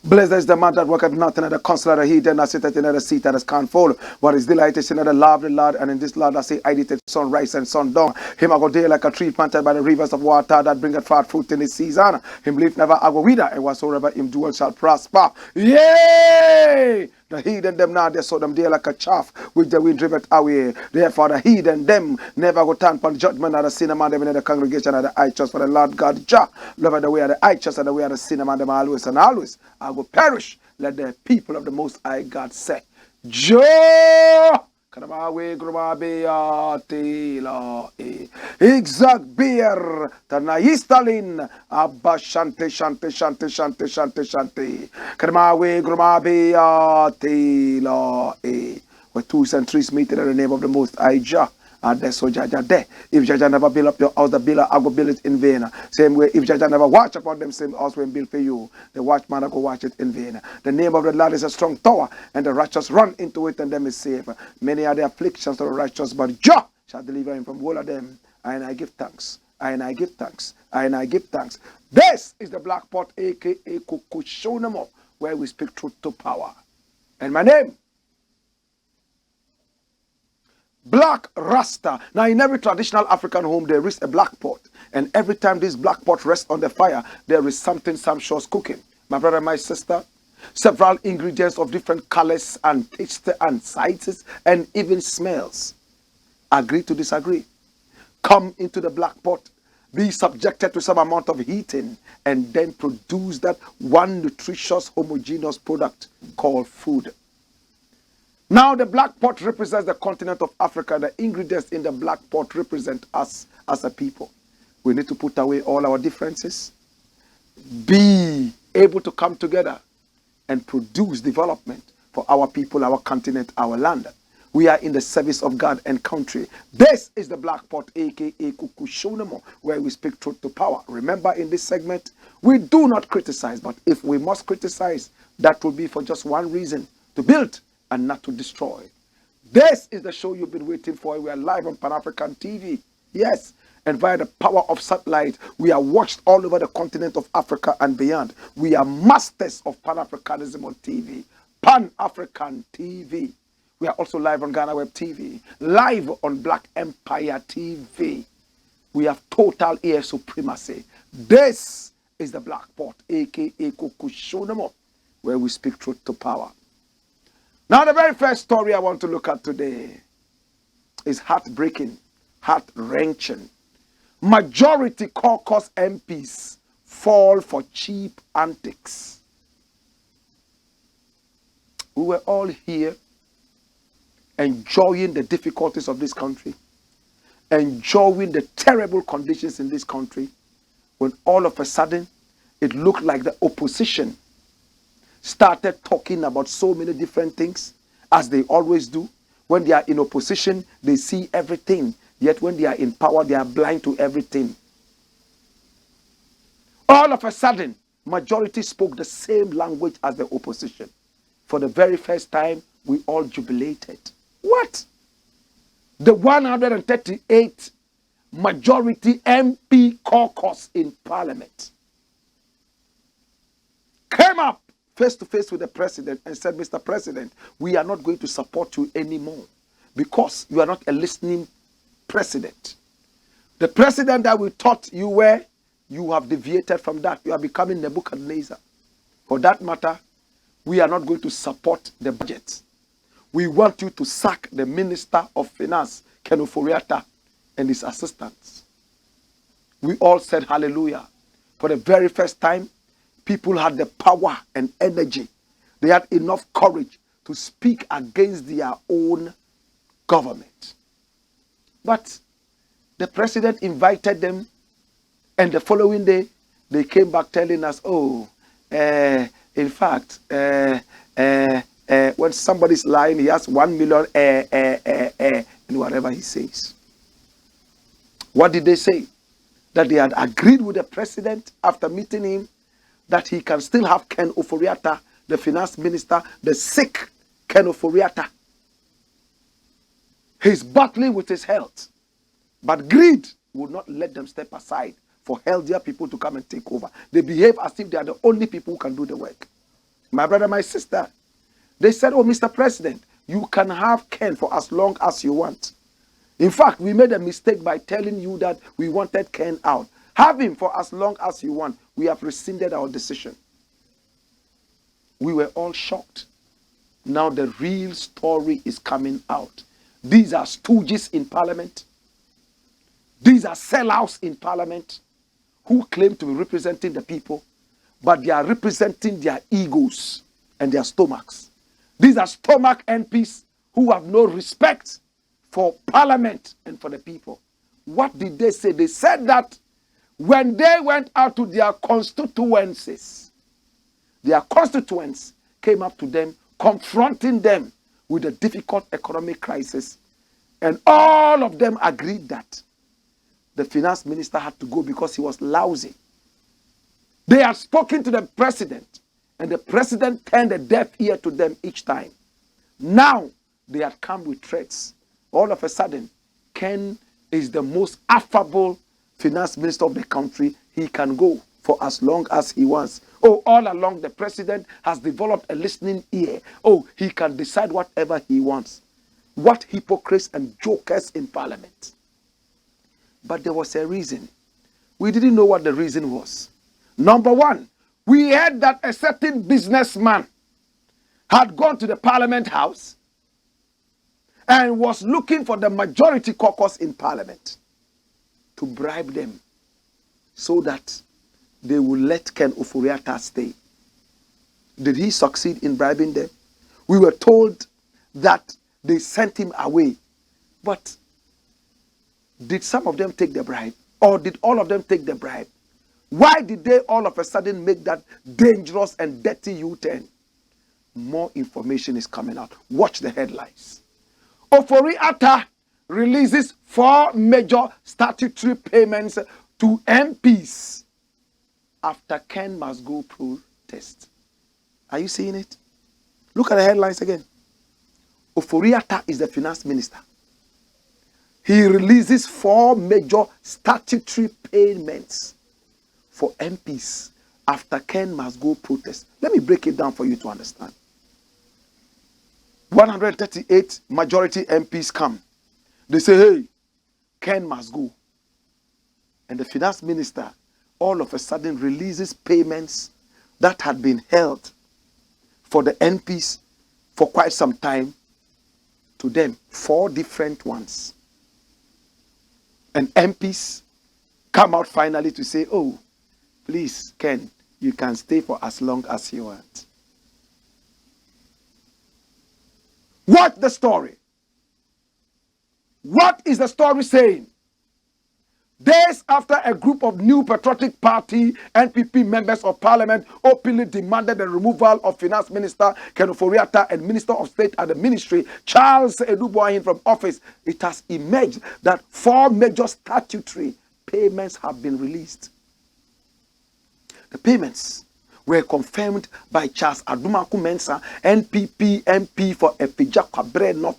Blessed is the man that worketh not in the counsel of he that not sitteth in the seat that is can't fall. What is delight is in the love of the Lord, and in this Lord I say, I did sunrise and sundown. Him I go there like a tree planted by the rivers of water that bringeth forth fruit in his season. Him leave never I go wither, and whatsoever him do shall prosper. Yay! The heathen them now, they saw them there like a chaff, which the wind driveth away. Therefore the heathen them never go turn upon judgment of the sinner man them in the congregation of the righteous. For the Lord God Jah love the way of the righteous and the way of the sinner man them always and always. I will perish. Let the people of the Most High God say, Joe! Exact beer Tanayistalin Abba Shante Shante Shante Shante Shante Shante Kadamawe Grumabe Tila where 2 and 3 meet in the name of the Most High Jah. And that's so Jaja there. If Jaja never build up your house, the builder I go build it in vain. Same way, if Jaja never watch upon them, same house when build for you, the watchman I go watch it in vain. The name of the Lord is a strong tower, and the righteous run into it, and them is safe. Many are the afflictions of the righteous, but Jah shall deliver him from all of them. And I give thanks. And I give thanks. And I give thanks. This is the Black Pot, aka Kukushonamo, where we speak truth to power. And my name, Black Rasta. Now, in every traditional African home, there is a black pot. And every time this black pot rests on the fire, there is something sumptuous cooking. My brother, my sister, several ingredients of different colors and taste and sizes and even smells. Agree to disagree. Come into the black pot, be subjected to some amount of heating, and then produce that one nutritious, homogeneous product called food. Now the black pot represents the continent of Africa. The ingredients in the black pot represent us as a people. We need to put away all our differences, be able to come together and produce development for our people, our continent, our land. We are in the service of God and country. This is the Black Pot, aka Kukushonamo, where we speak truth to power. Remember, in this segment, we do not criticize, but if we must criticize, that will be for just one reason: to build and not to destroy. This is the show you've been waiting for. We are live on Pan-African TV. Yes, and via the power of satellite, we are watched all over the continent of Africa and beyond. We are masters of Pan-Africanism on TV. Pan-African TV. We are also live on Ghana Web TV, live on Black Empire TV. We have total air supremacy. This is the Black Pot, aka Kukushonamo, where we speak truth to power. Now, the very first story I want to look at today is heartbreaking, heart-wrenching. Majority CAUCUS MPs fall for cheap antics. We were all here enjoying the difficulties of this country, enjoying the terrible conditions in this country, when all of a sudden it looked like the opposition started talking about so many different things, as they always do. When they are in opposition, they see everything. Yet when they are in power, they are blind to everything. All of a sudden, majority spoke the same language as the opposition. For the very first time, we all jubilated. What? The 138 majority MP caucus in Parliament came up face to face with the president and said, Mr. President, we are not going to support you anymore because you are not a listening president. The president that we thought you were, you have deviated from that. You are becoming Nebuchadnezzar. For that matter, we are not going to support the budget. we want you to sack the Minister of Finance, Ken Ofori-Atta, and his assistants. We all said hallelujah. For the very first time, people had the power and energy. They had enough courage to speak against their own government. But the president invited them, and the following day, they came back telling us, oh, in fact, when somebody's lying, he has 1 million in whatever he says. What did they say? That they had agreed with the president after meeting him that he can still have Ken Ofori-Atta, the finance minister, the sick Ken Ofori-Atta. He's battling with his health. But greed would not let them step aside for healthier people to come and take over. They behave as if they are the only people who can do the work. My brother, my sister, they said, oh, Mr. President, you can have Ken for as long as you want. In fact, we made a mistake by telling you that we wanted Ken out. Have him for as long as you want. We have rescinded our decision. We were all shocked. Now the real story is coming out. These are stooges in parliament. These are sellouts in parliament who claim to be representing the people, but they are representing their egos and their stomachs. These are stomach MPs who have no respect for parliament and for the people. What did they say? They said that when they went out to their constituents came up to them, confronting them with a difficult economic crisis. And all of them agreed that the finance minister had to go because he was lousy. They had spoken to the president, and the president turned a deaf ear to them each time. Now, they had come with threats. All of a sudden, Ken is the most affable finance minister of the country. He can go for as long as he wants. Oh, all along, the president has developed a listening ear. Oh, he can decide whatever he wants. What hypocrites and jokers in parliament. But there was a reason. We didn't know what the reason was. Number one, we heard that a certain businessman had gone to the parliament house and was looking for the majority caucus in parliament to bribe them so that they will let Ken Ofori-Atta stay. Did he succeed in bribing them? We were told that they sent him away. But did some of them take the bribe? Or did all of them take the bribe? Why did they all of a sudden make that dangerous and dirty U-turn? More information is coming out. Watch the headlines. Ofori-Atta releases 4 major statutory payments to MPs after Ken must go protest. Are you seeing it? Look at the headlines again. Ofori-Atta is the finance minister. He releases 4 major statutory payments for MPs after Ken must go protest. Let me break it down for you to understand. 138 majority MPs come. They say, hey, Ken must go. And the finance minister all of a sudden releases payments that had been held for the MPs for quite some time to them. 4 different ones. And MPs come out finally to say, oh, please, Ken, you can stay for as long as you want. Watch the story. What is the story saying? Days after a group of New Patriotic Party NPP members of parliament openly demanded the removal of Finance Minister Ken Ofori-Atta and Minister of State at the ministry, Charles Eduboahin, from office, it has emerged that 4 major statutory payments have been released. The payments were confirmed by Charles Adumaku-Mensah, NPP MP for Epija-Kwabre North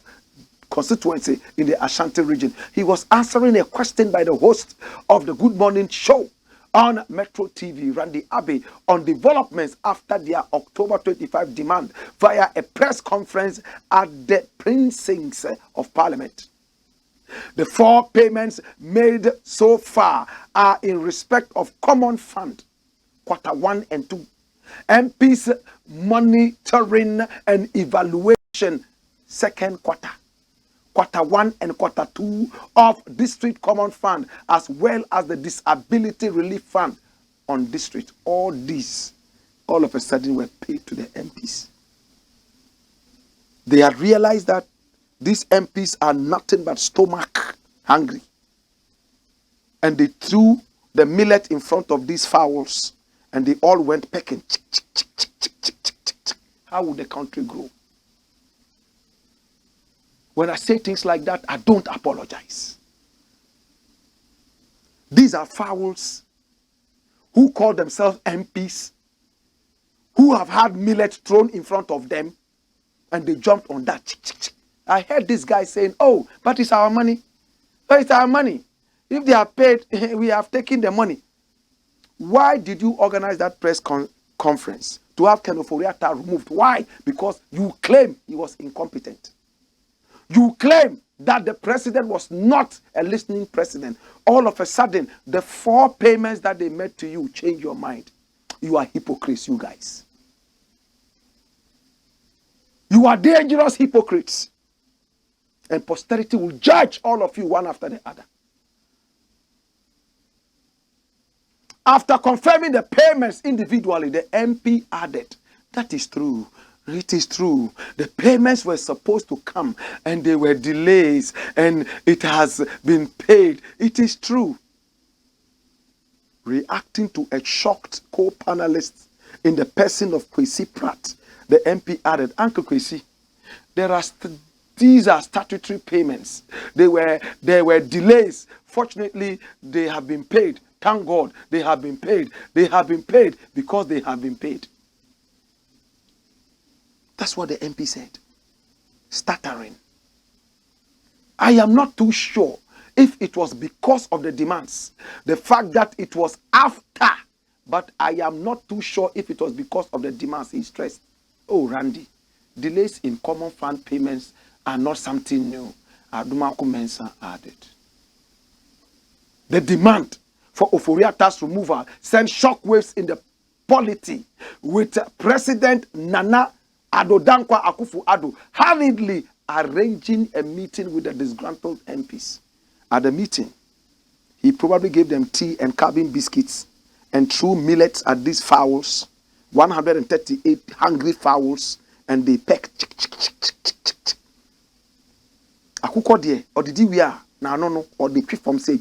constituency in the Ashanti region. He was answering a question by the host of the Good Morning Show on Metro TV, Randy Abbey, on developments after their October 25 demand via a press conference at the precincts of Parliament. The 4 payments made so far are in respect of Common Fund, Quarter 1 and 2, MPs monitoring and evaluation second quarter, quarter 1 and quarter 2 of district common fund, as well as the disability relief fund on district. All these, all of a sudden, were paid to the MPs. They had realized that these MPs are nothing but stomach hungry. And they threw the millet in front of these fowls, and they all went pecking. How would the country grow? When I say things like that, I don't apologize. These are fowls who call themselves MPs, who have had millet thrown in front of them, and they jumped on that. I heard this guy saying, oh, but it's our money. But it's our money. If they are paid, we have taken the money. Why did you organize that press conference to have Ken Ofori-Atta removed? Why? Because you claim he was incompetent. You claim that the president was not a listening president. All of a sudden, the 4 payments that they made to you change your mind. You are hypocrites, you guys. You are dangerous hypocrites. And posterity will judge all of you one after the other. After confirming the payments individually, the MP added, that is true. It is true. The payments were supposed to come and there were delays and it has been paid. It is true. Reacting to a shocked co-panelist in the person of Kwesi Pratt, the MP added, Uncle Kwesi, these are statutory payments. There were delays. Fortunately, they have been paid. Thank God they have been paid. They have been paid because they have been paid. That's what the MP said. Stuttering. I am not too sure if it was because of the demands. The fact that it was after. But I am not too sure if it was because of the demands. He stressed. Oh, Randy, delays in common fund payments are not something new. Adumaku Mensah added. The demand for Ofori-Atta's removal sent shockwaves in the polity, with President Nana Addo Dankwa Akufo-Addo hurriedly arranging a meeting with the disgruntled MPs. At the meeting, he probably gave them tea and cabin biscuits and threw millets at these fowls, 138 hungry fowls, and they pecked. Akuko die, or did we are now no, or the tree from say,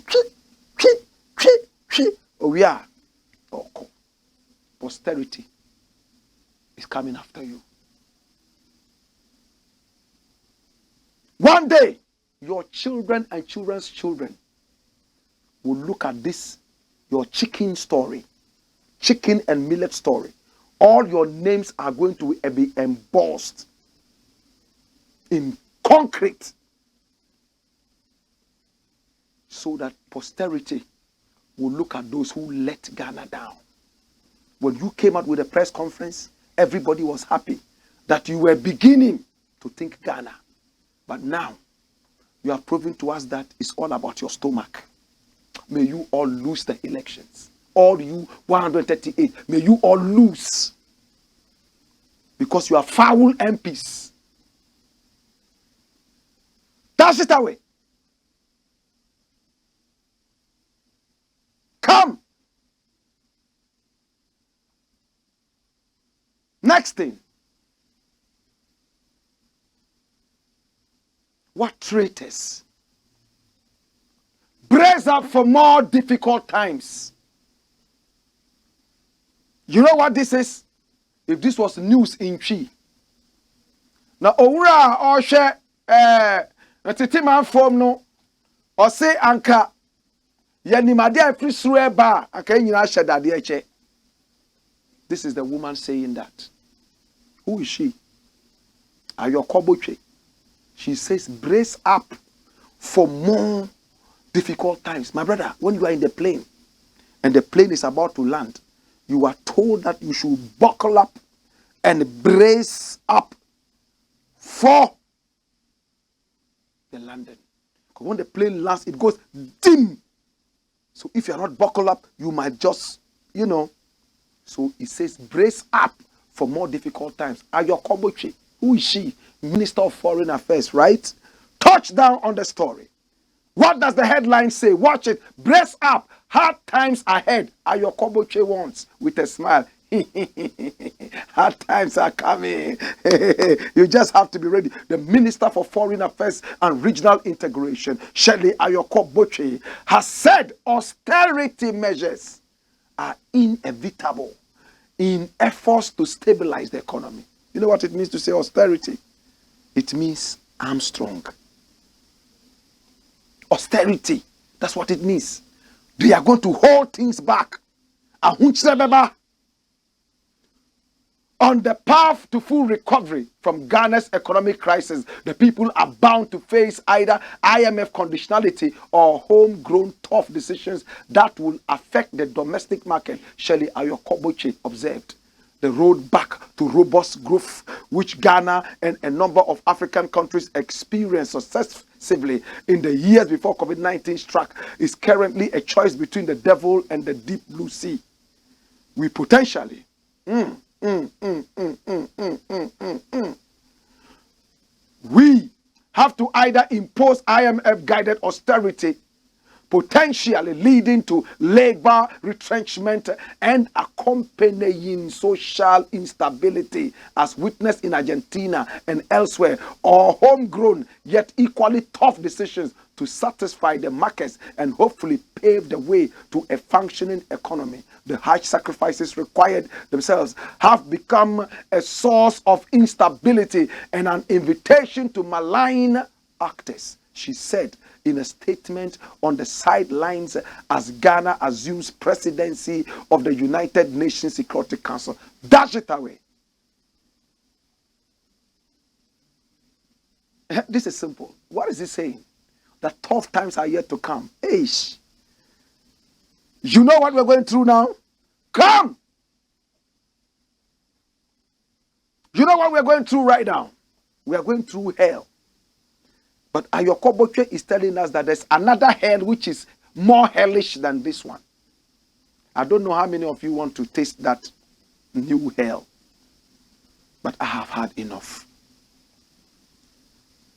oh we are. Okay. Posterity is coming after you. One day, your children and children's children will look at this, your chicken story, chicken and millet story. All your names are going to be embossed in concrete so that posterity will look at those who let Ghana down. When you came out with a press conference, everybody was happy that you were beginning to think Ghana. But now, you are proving to us that it's all about your stomach. May you all lose the elections. All you 138, may you all lose. Because you are foul MPs. Dash it away. Come. Next thing. What traitors? Brace up for more difficult times. You know what this is? If this was news in Chi. Now, Owura or share a man form no or say anka yanimade free swear bar che. This is the woman saying that. Who is she? Ayokoboche. She says, brace up for more difficult times. My brother, when you are in the plane and the plane is about to land, you are told that you should buckle up and brace up for the landing. Because when the plane lands, it goes dim. So if you are not buckled up, you might just, So it says, brace up for more difficult times. Ayokoboche. Who is she? Minister of Foreign Affairs, right? Touchdown on the story. What does the headline say? Watch it. Brace up. Hard times ahead. Ayokoboche wants with a smile. Hard times are coming. You just have to be ready. The Minister for Foreign Affairs and Regional Integration, Shirley Ayokoboche, has said austerity measures are inevitable in efforts to stabilize the economy. You know what it means to say austerity? It means Armstrong. Austerity. That's what it means. They are going to hold things back. On the path to full recovery from Ghana's economic crisis, the people are bound to face either IMF conditionality or homegrown tough decisions that will affect the domestic market, Shirley Ayokoboche observed. The road back to robust growth, which Ghana and a number of African countries experienced successively in the years before COVID-19 struck, is currently a choice between the devil and the deep blue sea. We potentially we have to either impose IMF-guided austerity, potentially leading to labor retrenchment and accompanying social instability as witnessed in Argentina and elsewhere, or homegrown yet equally tough decisions to satisfy the markets and hopefully pave the way to a functioning economy. The harsh sacrifices required themselves have become a source of instability and an invitation to malign actors, she said in a statement on the sidelines as Ghana assumes presidency of the United Nations Security Council. Dash it away. This is simple. What is he saying? That tough times are yet to come. Eish. You know what we're going through now? Come! You know what we're going through right now? We are going through hell. But Ayokoboche is telling us that there's another hell which is more hellish than this one. I don't know how many of you want to taste that new hell. But I have had enough.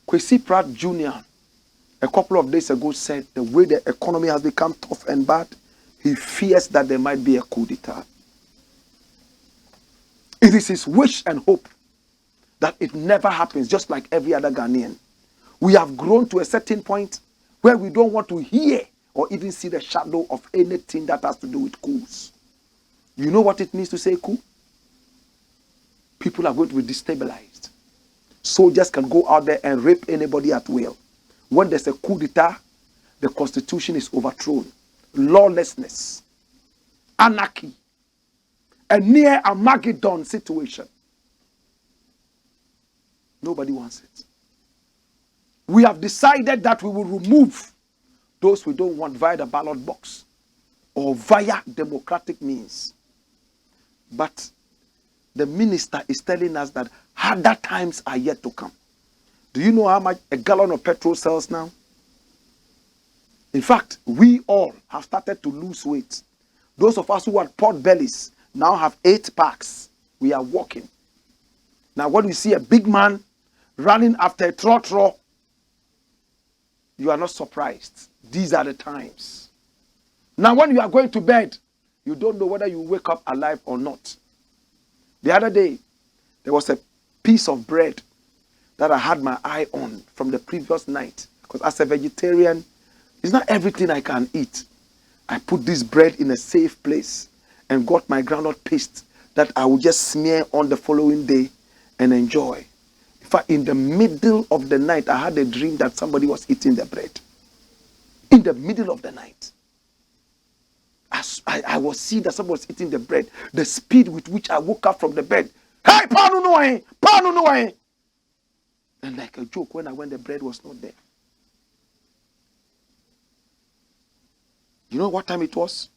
Kwesi Pratt Jr. a couple of days ago said the way the economy has become tough and bad, he fears that there might be a coup d'etat. It is his wish and hope that it never happens, just like every other Ghanaian. We have grown to a certain point where we don't want to hear or even see the shadow of anything that has to do with coups. You know what it means to say coup? People are going to be destabilized. Soldiers can go out there and rape anybody at will. When there's a coup d'etat, the constitution is overthrown. Lawlessness, anarchy, a near Armageddon situation. Nobody wants it. We have decided that we will remove those we don't want via the ballot box or via democratic means. But the minister is telling us that harder times are yet to come. Do you know how much a gallon of petrol sells now? In fact, we all have started to lose weight. Those of us who had pot bellies now have 8 packs. We are walking. Now, when you see a big man running after a trotro, you are not surprised. These are the times. Now, when you are going to bed, you don't know whether you wake up alive or not. The other day, there was a piece of bread that I had my eye on from the previous night. Because as a vegetarian, it's not everything I can eat. I put this bread in a safe place and got my groundnut paste that I would just smear on the following day and enjoy. In fact, in the middle of the night, I had a dream that somebody was eating the bread. In the middle of the night. As I was seeing that somebody was eating the bread. The speed with which I woke up from the bed. Hey, panu no, panu no. And like a joke, when the bread was not there. You know what time it was?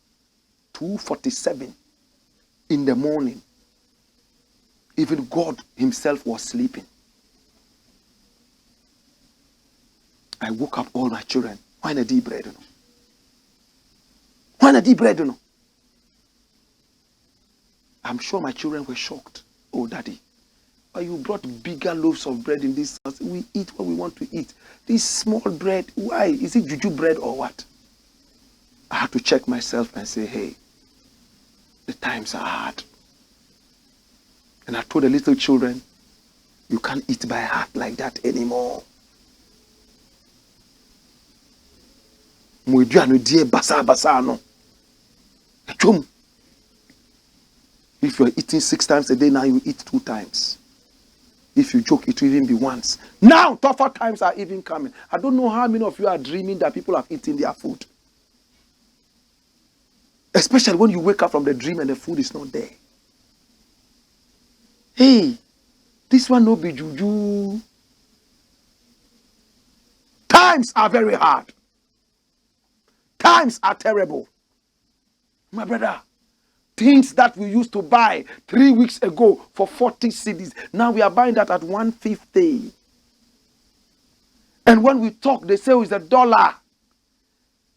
2:47 in the morning. Even God himself was sleeping. I woke up all my children. Why not deep bread? Why not deep bread? I'm sure my children were shocked. Oh, daddy, But you brought bigger loaves of bread in this house. We eat what we want to eat. This small bread, why? Is it juju bread or what? I had to check myself and say, hey, the times are hard. And I told the little children, you can't eat by heart like that anymore. If you're eating 6 times a day, now you eat 2 times. If you joke, it will even be once. Now, tougher times are even coming. I don't know how many of you are dreaming that people have eaten their food. Especially when you wake up from the dream and the food is not there. Hey, this one no be juju. Times are very hard. Times are terrible. My brother, things that we used to buy 3 weeks ago for 40 cedis, now we are buying that at 150. And when we talk, they say it's $1.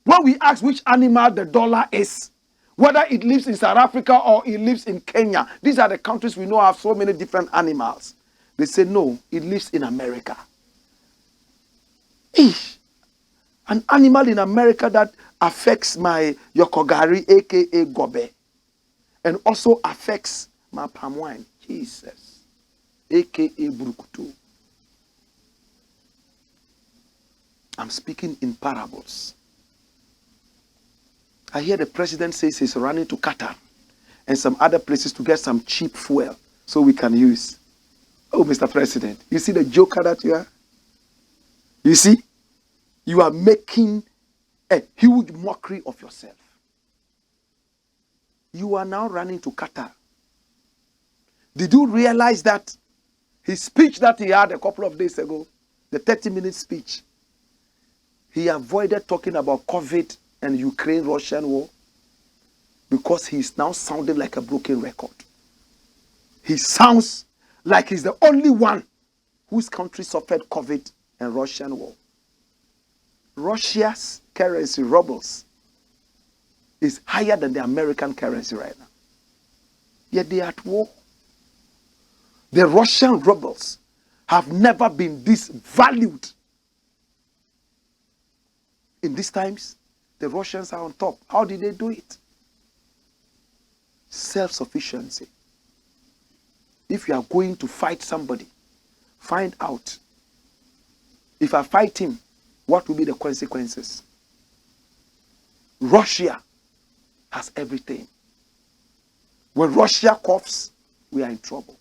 When we ask which animal the dollar is, whether it lives in South Africa or it lives in Kenya, these are the countries we know have so many different animals. They say no, it lives in America. Eesh. An animal in America that affects my yokogari, aka gobe, and also affects my palm wine, Jesus, aka brukutu. I'm speaking in parables. I hear the president says he's running to Qatar and some other places to get some cheap fuel so we can use. Oh, Mr. President, you see the joker that you are? You see? You are making a huge mockery of yourself. You are now running to Qatar. Did you realize that his speech that he had a couple of days ago, the 30-minute speech, he avoided talking about COVID and Ukraine-Russian war because he's now sounding like a broken record. He sounds like he's the only one whose country suffered COVID and Russian war. Russia's currency, rubles, is higher than the American currency right now. Yet they are at war. The Russian rubles have never been this valued. In these times, the Russians are on top. How did they do it? Self-sufficiency. If you are going to fight somebody, find out. If I fight him, what will be the consequences? Russia has everything. When Russia coughs, we are in trouble.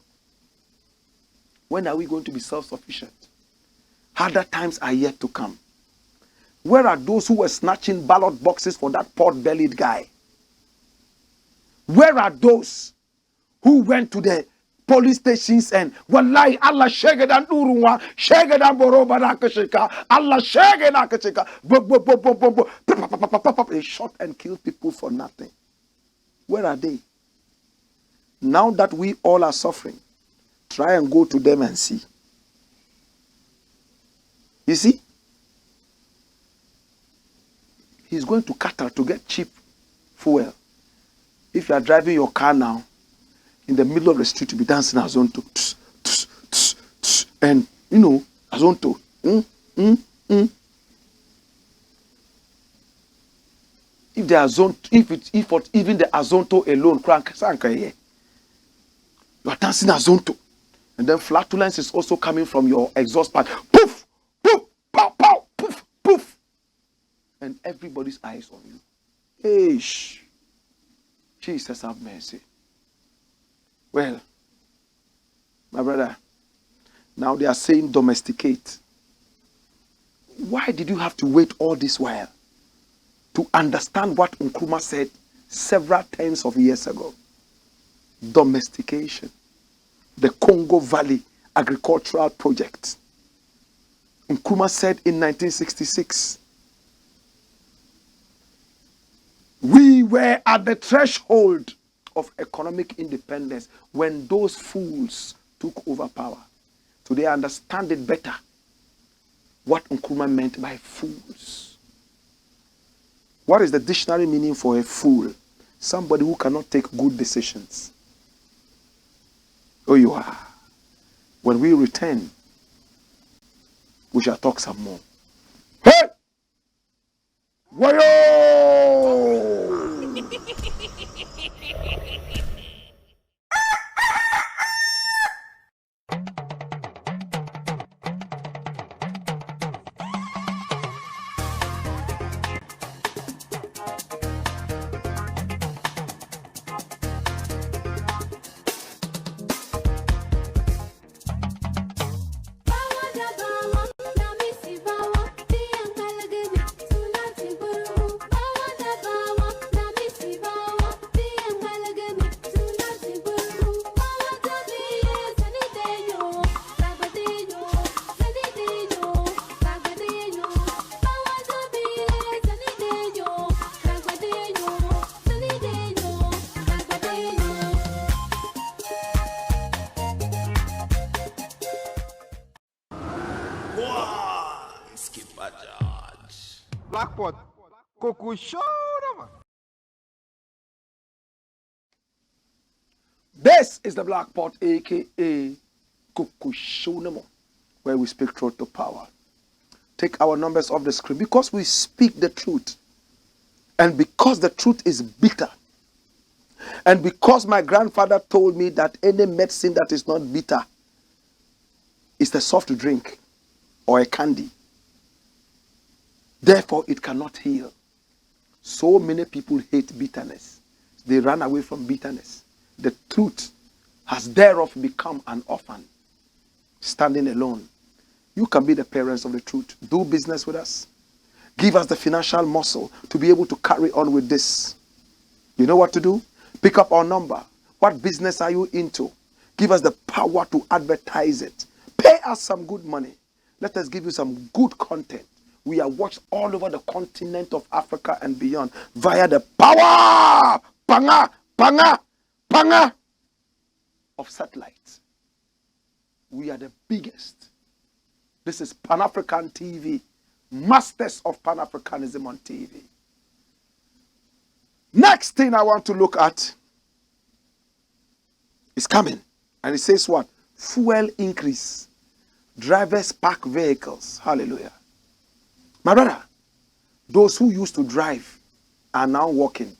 When are we going to be self-sufficient? Harder times are yet to come. Where are those who were snatching ballot boxes for that pot-bellied guy? Where are those who went to the police stations and wallahi Allah shegedan urunwa shegedan boroba nakashika Allah shegedan nakashika they shot and killed people for nothing. Where are they? Now that we all are suffering, try and go to them and see. You see? He's going to Qatar to get cheap fuel. If you are driving your car now, in the middle of the street, to be dancing azonto, and you know azonto. If the azonto, if even the azonto alone, you are dancing azonto, and then flatulence is also coming from your exhaust pipe. Poof, poof, pow, pow, poof, poof, and everybody's eyes on you. Hey, Jesus have mercy. Well, my brother, now they are saying domesticate. Why did you have to wait all this while to understand what Nkrumah said several tens of years ago? Domestication. The Congo Valley Agricultural Project. Nkrumah said in 1966, we were at the threshold of economic independence when those fools took over power. Today I understand it better what Nkrumah meant by fools. What is the dictionary meaning for a fool? Somebody who cannot take good decisions. Oh, you are. When we return, we shall talk some more. Hey! Wayo! Blackpot, CAUCUS. This is the Black Pot, aka CAUCUS, where we speak truth to power. Take our numbers off the screen because we speak the truth. And because the truth is bitter. And because my grandfather told me that any medicine that is not bitter is a soft drink or a candy. Therefore, it cannot heal. So many people hate bitterness. They run away from bitterness. The truth has thereof become an orphan, standing alone. You can be the parents of the truth. Do business with us. Give us the financial muscle to be able to carry on with this. You know what to do? Pick up our number. What business are you into? Give us the power to advertise it. Pay us some good money. Let us give you some good content. We are watched all over the continent of Africa and beyond via the power, panga of satellites. We are the biggest. This is Pan-African TV. Masters of Pan-Africanism on TV. Next thing I want to look at is coming. And it says what? Fuel increase. Drivers park vehicles. Hallelujah. My brother, those who used to drive are now walking.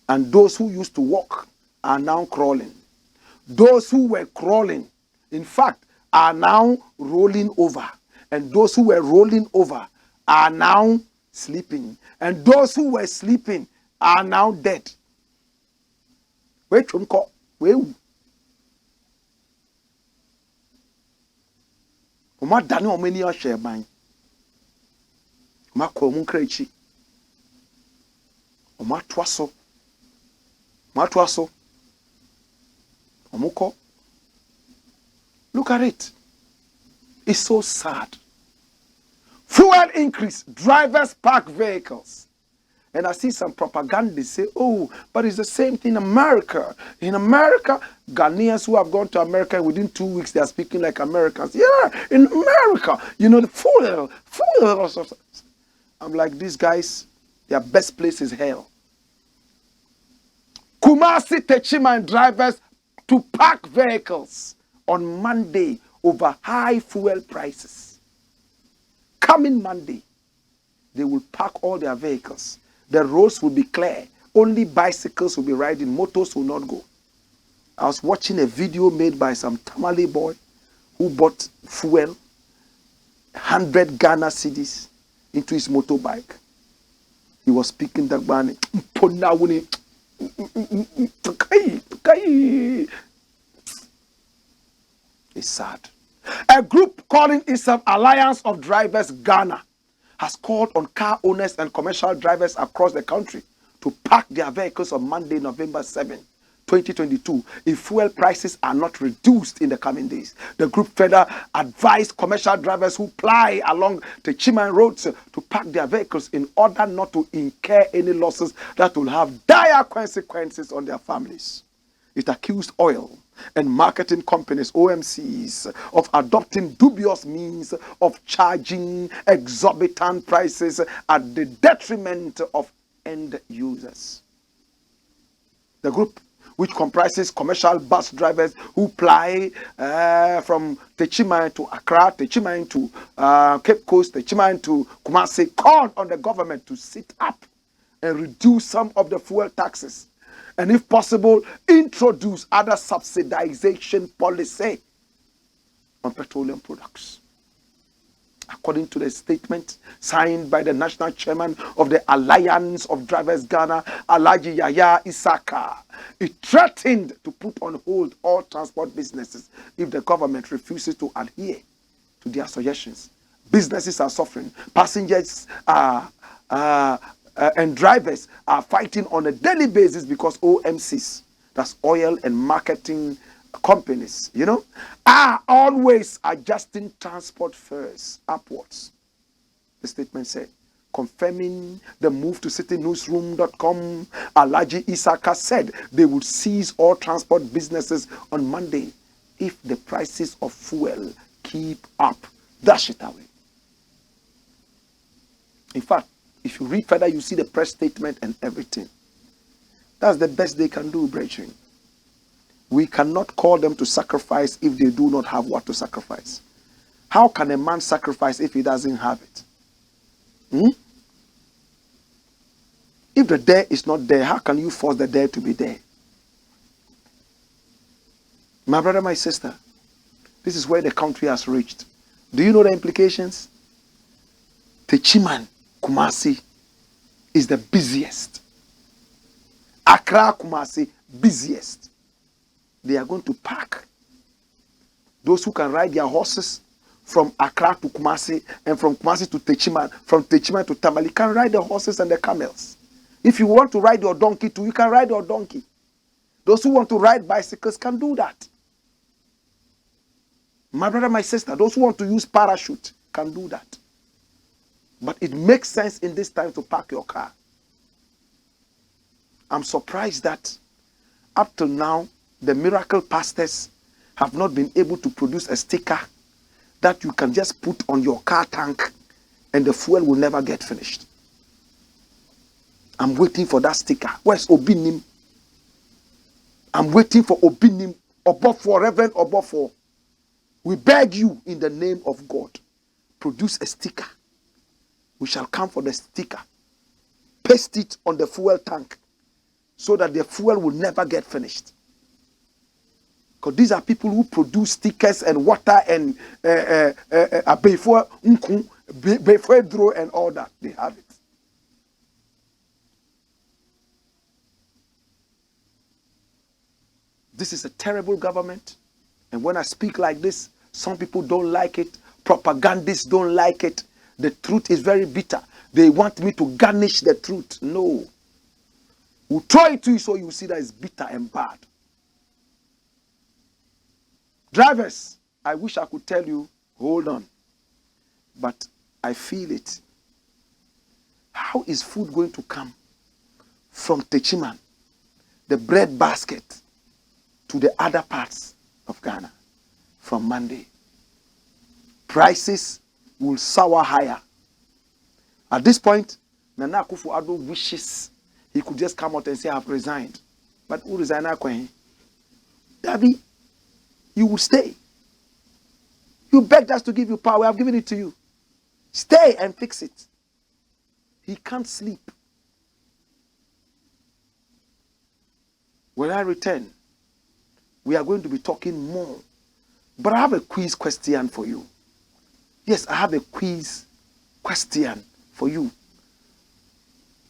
And those who used to walk are now crawling. Those who were crawling, in fact, are now rolling over. And those who were rolling over are now sleeping. And those who were sleeping are now dead. Wait, look at it. It's so sad. Fuel increase, drivers park vehicles. And I see some propaganda say, oh, but it's the same thing in America. In America, Ghanaians who have gone to America within 2 weeks, they are speaking like Americans. Yeah, in America, you know, the fuel. I'm like, these guys, their best place is hell. Kumasi Techiman drivers to park vehicles on Monday over high fuel prices. Coming Monday, they will park all their vehicles. The roads will be clear. Only bicycles will be riding. Motors will not go. I was watching a video made by some Tamale boy who bought fuel, 100 Ghana cedis, into his motorbike. He was speaking Dagbani. It's sad. A group calling itself Alliance of Drivers Ghana has called on car owners and commercial drivers across the country to park their vehicles on Monday, November 7, 2022, if fuel prices are not reduced in the coming days. The group further advised commercial drivers who ply along the Chiman roads to park their vehicles in order not to incur any losses that will have dire consequences on their families. It accused oil and marketing companies, OMCs, of adopting dubious means of charging exorbitant prices at the detriment of end users. The group, which comprises commercial bus drivers who ply from Techiman to Accra, Techiman to Cape Coast, Techiman to Kumasi, called on the government to sit up and reduce some of the fuel taxes, and if possible, introduce other subsidization policy on petroleum products. According to the statement signed by the national chairman of the Alliance of Drivers Ghana, Alhaji Yaya Isaka, it threatened to put on hold all transport businesses if the government refuses to adhere to their suggestions. Businesses are suffering. Passengers and drivers are fighting on a daily basis because OMCs, that's oil and marketing companies, are always adjusting transport fares upwards. The statement said, confirming the move to citynewsroom.com, Alhaji Isaka said they would seize all transport businesses on Monday if the prices of fuel keep up. Dash it away. In fact, if you read further, you see the press statement and everything. That's the best they can do, brethren. We cannot call them to sacrifice if they do not have what to sacrifice. How can a man sacrifice if he doesn't have it? If the dare is not there, how can you force the dare to be there? My brother, my sister, this is where the country has reached. Do you know the implications? Techiman, Kumasi is the busiest. Accra, Kumasi, busiest. They are going to pack those who can ride their horses from Accra to Kumasi and from Kumasi to Techiman, from Techiman to Tamale, can ride the horses and the camels. If you want to ride your donkey too, you can ride your donkey. Those who want to ride bicycles can do that. My brother, my sister, those who want to use parachute can do that. But it makes sense in this time to park your car. I'm surprised that up till now, the miracle pastors have not been able to produce a sticker that you can just put on your car tank and the fuel will never get finished. I'm waiting for that sticker. Where's Obinim? I'm waiting for Obinim, Obofor, Reverend Obofor. We beg you in the name of God, produce a sticker. We shall come for the sticker. Paste it on the fuel tank so that the fuel will never get finished. Because these are people who produce stickers and water and before draw and all that. They have it. This is a terrible government. And when I speak like this, some people don't like it. Propagandists don't like it. The truth is very bitter. They want me to garnish the truth. No. We'll try it to you so you see that it's bitter and bad. Drivers, I wish I could tell you, hold on. But I feel it. How is food going to come from Techiman, the bread basket, to the other parts of Ghana from Monday? Prices will soar higher. At this point, Nana Akufo-Addo wishes he could just come out and say, I've resigned. But who resigned? Dabi, you will stay. You begged us to give you power. I've given it to you. Stay and fix it. He can't sleep. When I return, we are going to be talking more. But I have a quiz question for you. Yes, I have a quiz question for you.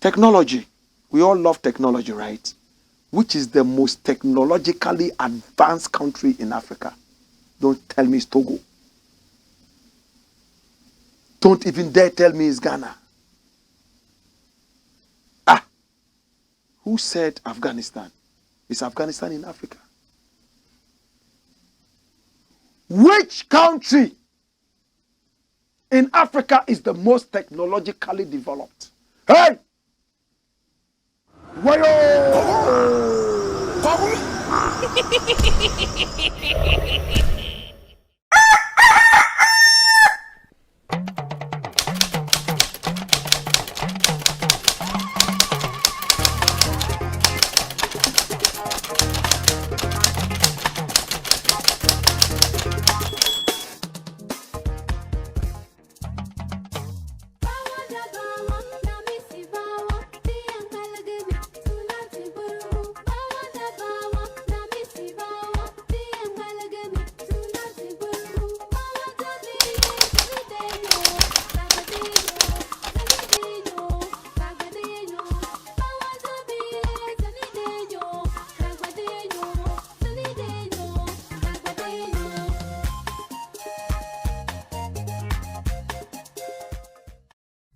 Technology. We all love technology, right? Which is the most technologically advanced country in Africa? Don't tell me it's Togo. Don't even dare tell me it's Ghana. Who said Afghanistan? Is Afghanistan in Africa? Which country in Africa is the most technologically developed? Hey!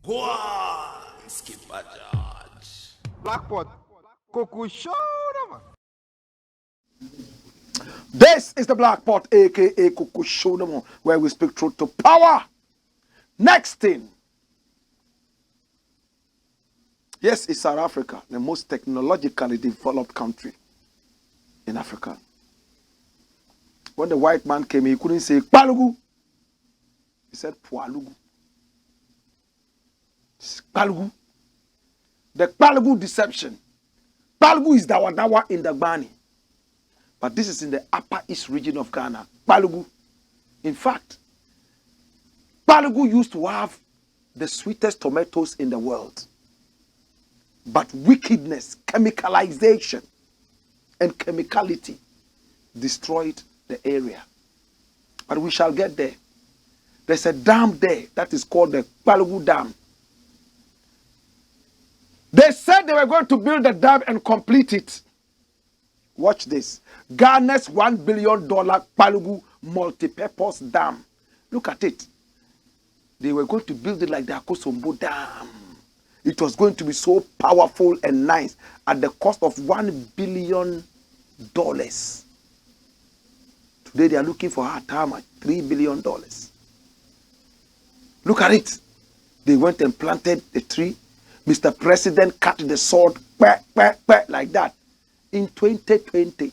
Go on, Skipper George. Blackpot. Coco Show, man. This is the Black Pot, aka Kuku Show, where we speak truth to power. Next thing. Yes, it's South Africa, the most technologically developed country in Africa. When the white man came, he couldn't say PWALUGU. He said PWALUGU. PWALUGU. The PWALUGU deception. PWALUGU is Dawa in the Gbani. But this is in the upper east region of Ghana. PWALUGU. In fact, PWALUGU used to have the sweetest tomatoes in the world. But wickedness, chemicalization, and chemicality destroyed the area. But we shall get there. There's a dam there that is called the PWALUGU Dam. They said they were going to build the dam and complete it. Watch this. Ghana's $1 billion PWALUGU multi-purpose dam. Look at it. They were going to build it like the Akosombo Dam. It was going to be so powerful and nice at the cost of $1 billion. Today they are looking for how much? $3 billion. Look at it. They went and planted the tree. Mr. President cut the sword like that in 2020.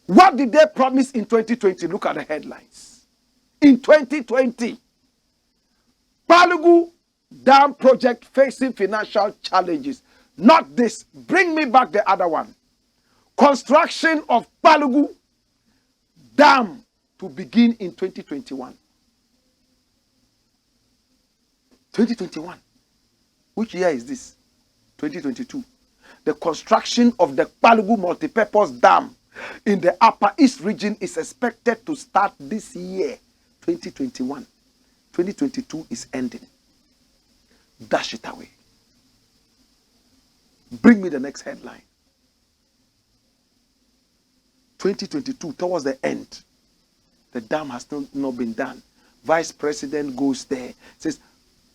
What did they promise in 2020? Look at the headlines. In 2020, PWALUGU Dam project facing financial challenges. Not this. Bring me back the other one. Construction of PWALUGU Dam to begin in 2021. 2021. Which year is this? 2022. The construction of the PWALUGU multipurpose dam in the Upper East region is expected to start this year, 2021. 2022 is ending. Dash it away. Bring me the next headline. 2022, towards the end, the dam has still not been done. Vice President goes there, says,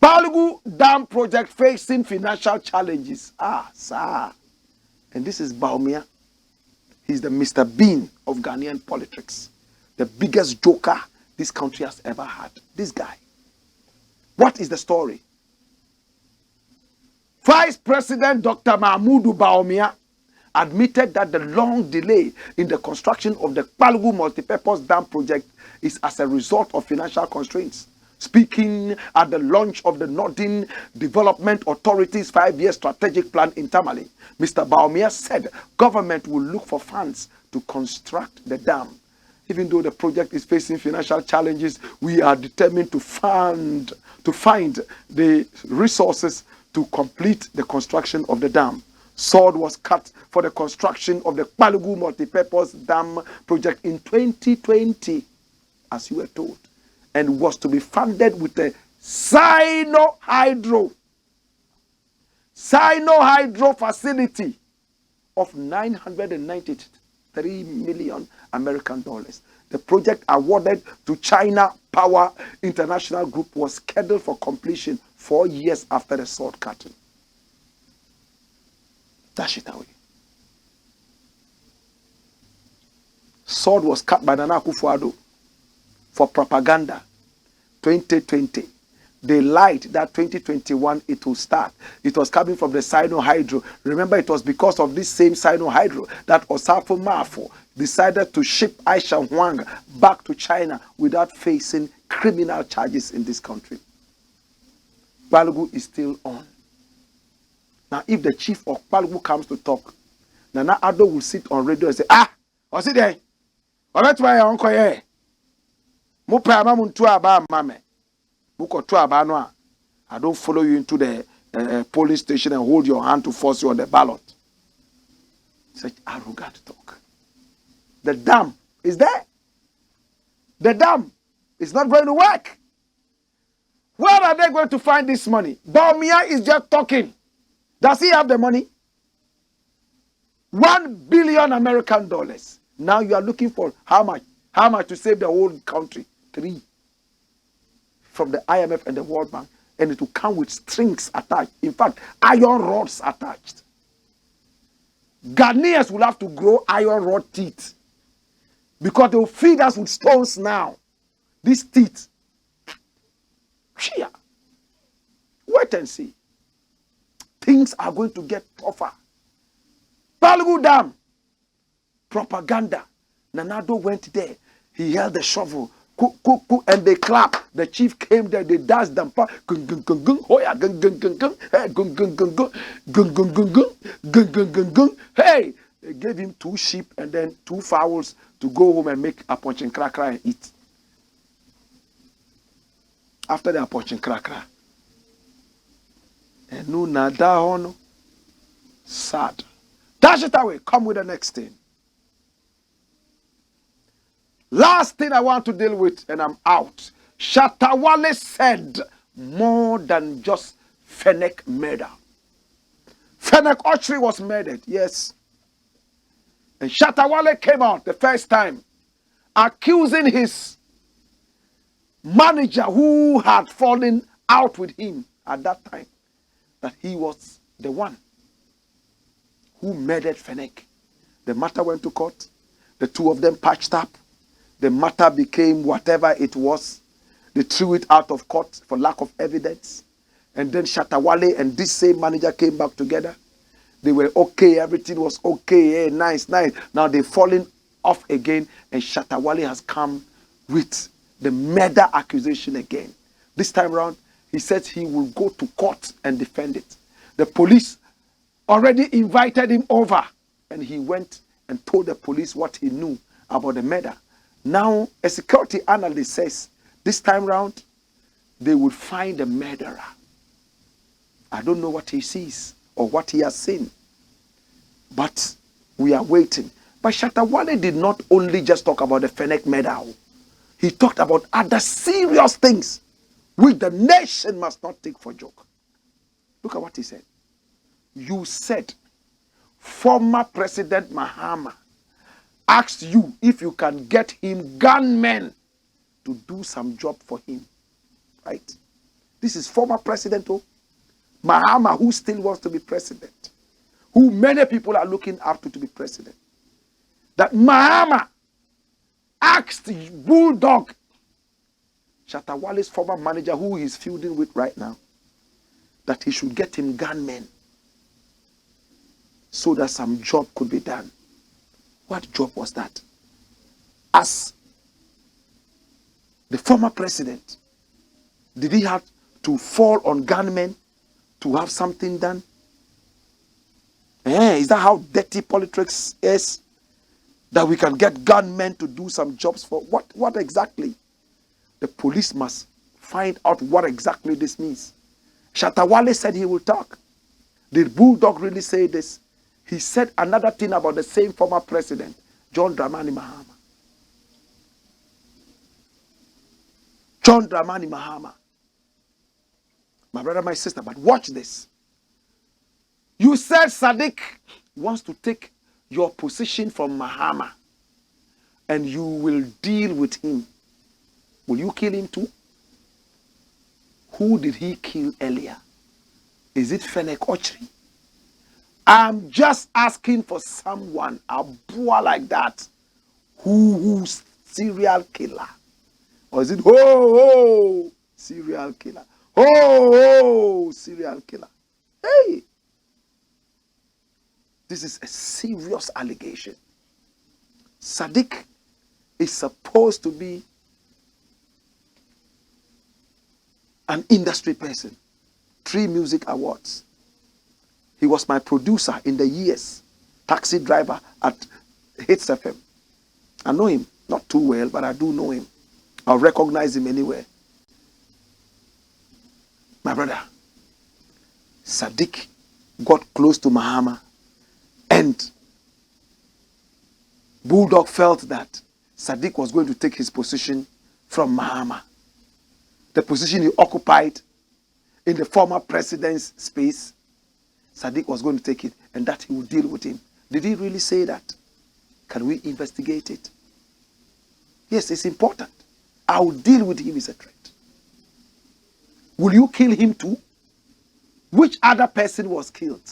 PWALUGU Dam project facing financial challenges. Ah, sir. And this is Bawumia. He's the Mr. Bean of Ghanaian politics. The biggest joker this country has ever had. This guy. What is the story? Vice President Dr. Mahmoud Bawumia admitted that the long delay in the construction of the PWALUGU multipurpose dam project is as a result of financial constraints. Speaking at the launch of the Northern Development Authority's 5-year strategic plan in Tamale, Mr. Bawumia said government will look for funds to construct the dam. Even though the project is facing financial challenges, we are determined to find the resources to complete the construction of the dam. Sword was cut for the construction of the PWALUGU multipurpose dam project in 2020, as you were told, and was to be funded with a Sino-Hydro facility of $993 million American dollars. The project awarded to China Power International Group was scheduled for completion 4 years after the sword cutting. Dash it away. Sword was cut by Nana Akufo-Addo for propaganda. 2020. They lied that 2021 it will start. It was coming from the Sino-Hydro. Remember, it was because of this same Sino-Hydro that Osafo Maafo decided to ship Aisha Huang back to China without facing criminal charges in this country. PWALUGU is still on. Now, if the chief of PWALUGU comes to talk, Nana Addo will sit on radio and say, what's it there? That's why I don't follow you into the polling station and hold your hand to force you on the ballot. Such arrogant talk. The dam is there. The dam is not going to work. Where are they going to find this money? Bawumia is just talking. Does he have the money? $1 billion American dollars. Now you are looking for how much? How much to save the whole country? 3. From the IMF and the World Bank. and it will come with strings attached. In fact, iron rods attached. Ghanaians will have to grow iron rod teeth because they will feed us with stones now. These teeth. Here. Wait and see. Things are going to get tougher. PWALUGU Dam. Propaganda. Nanado went there. He held the shovel. And they clapped. The chief came there. They danced them. Hey, they gave him 2 sheep and then 2 fowls to go home and make apochin krakra and eat. After the apochin krakra, and no nada hono, sad. Dash it away. Come with the next thing. Last thing I want to deal with, and I'm out. WALE said more than just FENNEC murder. FENNEC was murdered, yes. And WALE came out the first time accusing his manager who had fallen out with him at that time that he was the one who murdered FENNEC. The matter went to court. The 2 of them patched up. The matter became whatever it was. They threw it out of court for lack of evidence. And then WALE and this same manager came back together. They were okay. Everything was okay. Hey, nice, nice. Now they've fallen off again. And WALE has come with the murder accusation again. This time around, he said he will go to court and defend it. The police already invited him over. And he went and told the police what he knew about the murder. Now, a security analyst says, this time round, they would find a murderer. I don't know what he sees or what he has seen. But we are waiting. But WALE did not only just talk about the FENNEC murder. He talked about other serious things which the nation must not take for joke. Look at what he said. You said, former President Mahama asked you if you can get him gunmen to do some job for him. Right? This is former President Mahama, who still wants to be president. Who many people are looking up to be president. That Mahama asked Bulldog, WALE's former manager, who he's feuding with right now, that he should get him gunmen so that some job could be done. What job was that? As the former president, did he have to fall on gunmen to have something done? Is that how dirty politics is? That we can get gunmen to do some jobs for what exactly? The police must find out what exactly this means. WALE said he will talk. Did Bulldog really say this? He said another thing about the same former president, John Dramani Mahama. John Dramani Mahama. My brother, my sister, but watch this. You said Sadiq wants to take your position from Mahama and you will deal with him. Will you kill him too? Who did he kill earlier? Is it FENNEC? I'm just asking for someone, a boy like that, who's serial killer. Or is it, serial killer. Serial killer. Hey! This is a serious allegation. Sadiq is supposed to be an industry person. 3 music awards. He was my producer in the years. Taxi driver at Hits FM. I know him. Not too well, but I do know him. I'll recognize him anywhere. My brother, Sadiq got close to Mahama and Bulldog felt that Sadiq was going to take his position from Mahama. The position he occupied in the former president's space, Sadiq was going to take it and that he would deal with him. Did he really say that? Can we investigate it? Yes, it's important. I will deal with him as a threat. Will you kill him too? Which other person was killed?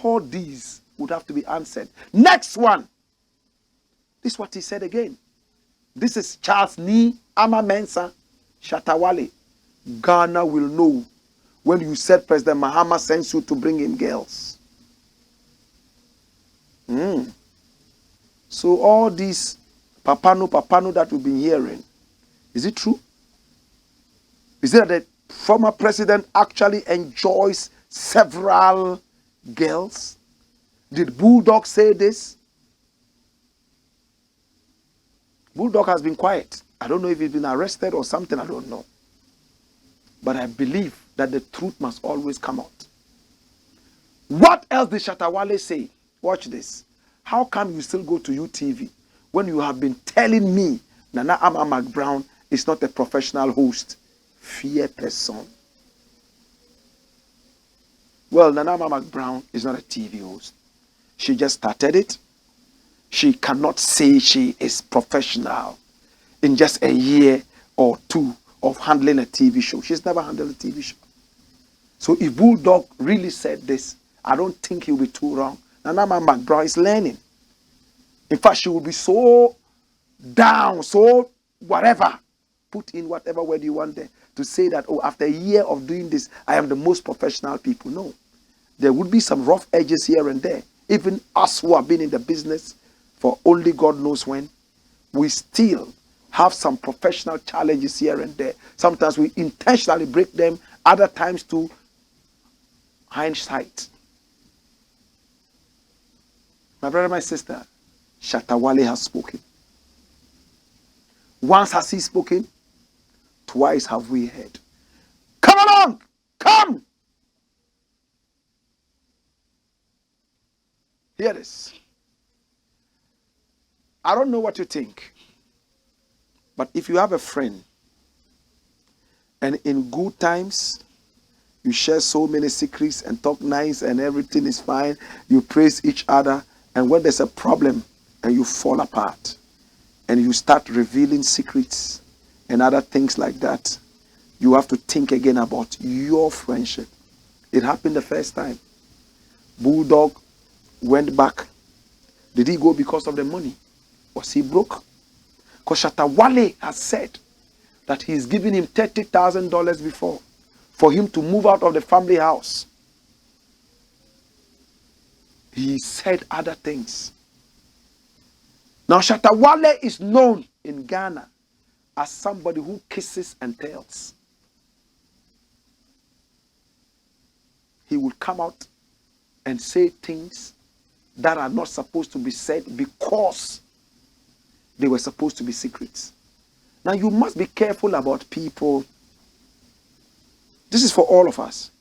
All these would have to be answered. Next one. This is what he said again. This is Charles Ni Ama Mensah Shatta Wale. Ghana will know when you said President Mahama sends you to bring in girls. So all these papano that we've been hearing, is it true? Is it that the former president actually enjoys several girls? Did Bulldog say this? Bulldog has been quiet. I don't know if he's been arrested or something, I don't know. But I believe that the truth must always come out. What else did Shatta Wale say? Watch this. How come you still go to UTV when you have been telling me Nana Ama McBrown is not a professional host? Fear person. Well, Nana Ama McBrown is not a TV host. She just started it. She cannot say she is professional in just a year or two of handling a TV show. She's never handled a TV show. So if Bulldog really said this, I don't think he'll be too wrong. Nana Ama McBrown is learning. In fact, she will be so down, so whatever. Put in whatever word you want there to say that, oh, after a year of doing this, I am the most professional people. No. There would be some rough edges here and there. Even us who have been in the business for only God knows when, we still have some professional challenges here and there. Sometimes we intentionally break them, other times to hindsight. My brother, my sister, Shatta Wale has spoken. Once has he spoken, twice have we heard. Come along! Come! Hear this. I don't know what you think, but if you have a friend and in good times you share so many secrets and talk nice and everything is fine, you praise each other, and when there's a problem and you fall apart and you start revealing secrets and other things like that, you have to think again about your friendship. It happened the first time. Bulldog went back. Did he go because of the money? Was he broke? Because Shatta Wale has said that he's giving him $30,000 before for him to move out of the family house. He said other things. Now Shatta Wale is known in Ghana as somebody who kisses and tells. He will come out and say things that are not supposed to be said because they were supposed to be secrets. Now you must be careful about people. This is for all of us.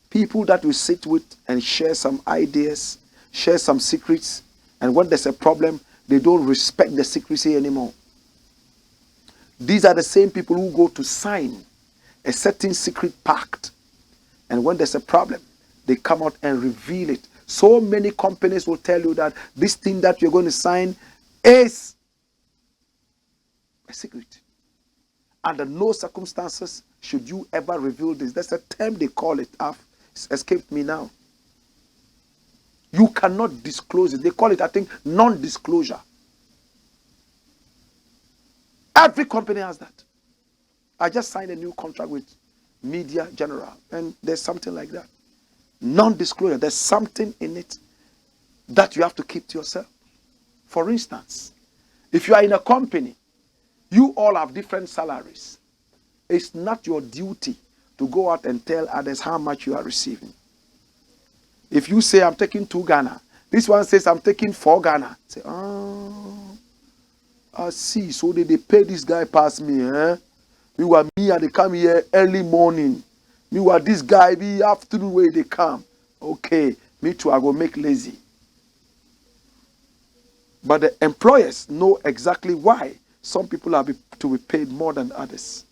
People that we sit with and share some ideas, share some secrets, and when there's a problem, they don't respect the secrecy anymore. These are the same people who go to sign a certain secret pact, and when there's a problem, they come out and reveal it. So many companies will tell you that this thing that you're going to sign is a secret. Under no circumstances should you ever reveal this. That's a term they call it. It's escaped me now. You cannot disclose it. They call it, I think, non-disclosure. Every company has that. I just signed a new contract with Media General, and there's something like that. Non-disclosure. There's something in it that you have to keep to yourself. For instance, if you are in a company, you all have different salaries. It's not your duty to go out and tell others how much you are receiving. If you say, I'm taking 2 Ghana, this one says, I'm taking 4 Ghana. Say, I see. So they pay this guy past me, eh? Meanwhile, me and they come here early morning. Meanwhile, this guy be afternoon where they come. Okay, me too, I go make lazy. But the employers know exactly why some people are to be paid more than others.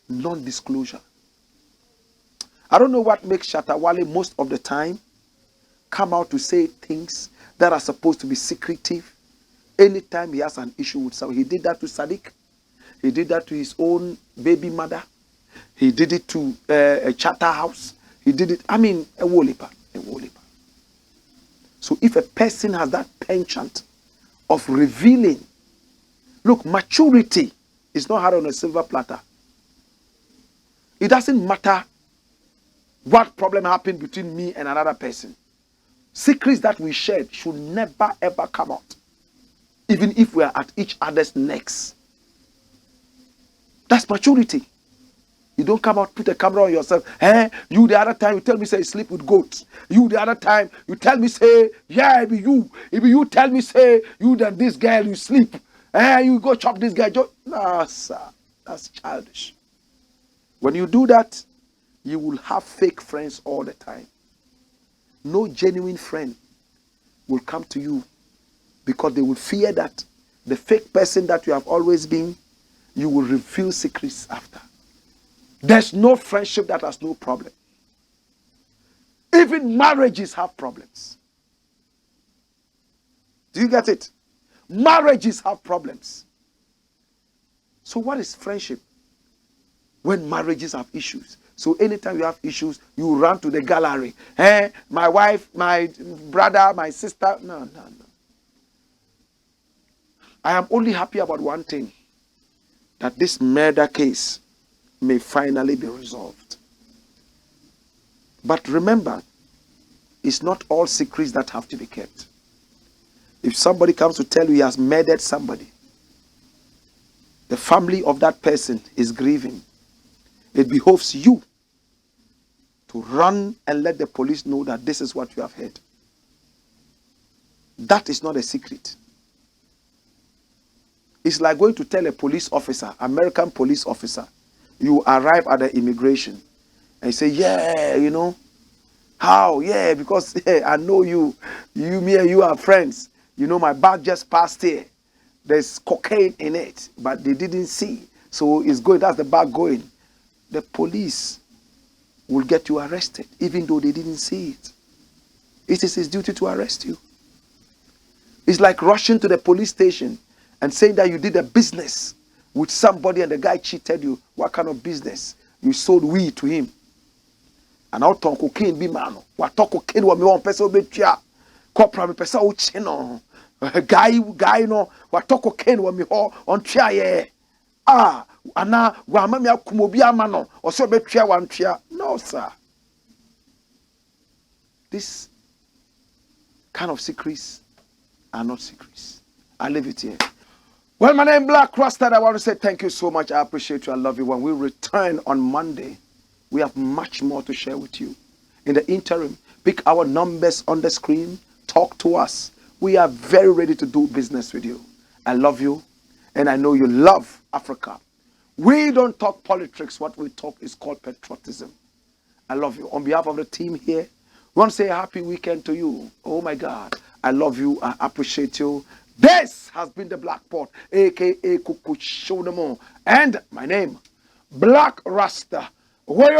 Non-disclosure. I don't know what makes Shatta Wale most of the time come out to say things that are supposed to be secretive anytime he has an issue with someone. He did that to Sadiq. He did that to his own baby mother. He did it to a charter house. He did it, I mean, a woleper. So if a person has that penchant of revealing, look, maturity is not had on a silver platter. It doesn't matter what problem happened between me and another person. Secrets that we shared should never ever come out, even if we are at each other's necks. That's maturity. You don't come out, put a camera on yourself. You the other time you tell me say you sleep with goats. You the other time you tell me say, yeah, it be you. If you tell me say you and this girl you sleep. You go chop this guy. Nah, sir. That's childish. When you do that, you will have fake friends all the time. No genuine friend will come to you because they will fear that the fake person that you have always been, you will reveal secrets after. There's no friendship that has no problem. Even marriages have problems. Do you get it? Marriages have problems. So what is friendship? When marriages have issues. So anytime you have issues, you run to the gallery. My wife, my brother, my sister. No. I am only happy about one thing. That this murder case may finally be resolved. But remember, it's not all secrets that have to be kept. If somebody comes to tell you he has murdered somebody, the family of that person is grieving. It behoves you to run and let the police know that this is what you have heard. That is not a secret. It's like going to tell a police officer, American police officer, you arrive at the immigration and you say, yeah, you know, how? Yeah, because I know you, me and you are friends. You know, my bag just passed here. There's cocaine in it, but they didn't see. So it's going, that's the bag going. The police will get you arrested, even though they didn't see it. It is his duty to arrest you. It's like rushing to the police station and saying that you did a business with somebody and the guy cheated you. What kind of business? You sold weed to him. And I'll talk cocaine be man. What talk cocaine what me one person be chia. Corporate me person uchi no. Guy no. What talk cocaine what me ho on chia ye. Ana wa mama ya kumobi ama no. Oso be chia wan chia. No sir. This kind of secrets are not secrets. I leave it here. Well, my name is Blakk Rasta. I want to say thank you so much. I appreciate you. I love you. When we return on Monday, we have much more to share with you. In the interim, pick our numbers on the screen. Talk to us. We are very ready to do business with you. I love you, and I know you love Africa. We don't talk politics. What we talk is called patriotism. I love you. On behalf of the team here, we want to say a happy weekend to you. Oh, my God. I love you. I appreciate you. This has been the Blakk Pot, a.k.a. Kukushonamo. And my name, Blakk Rasta. Wayo!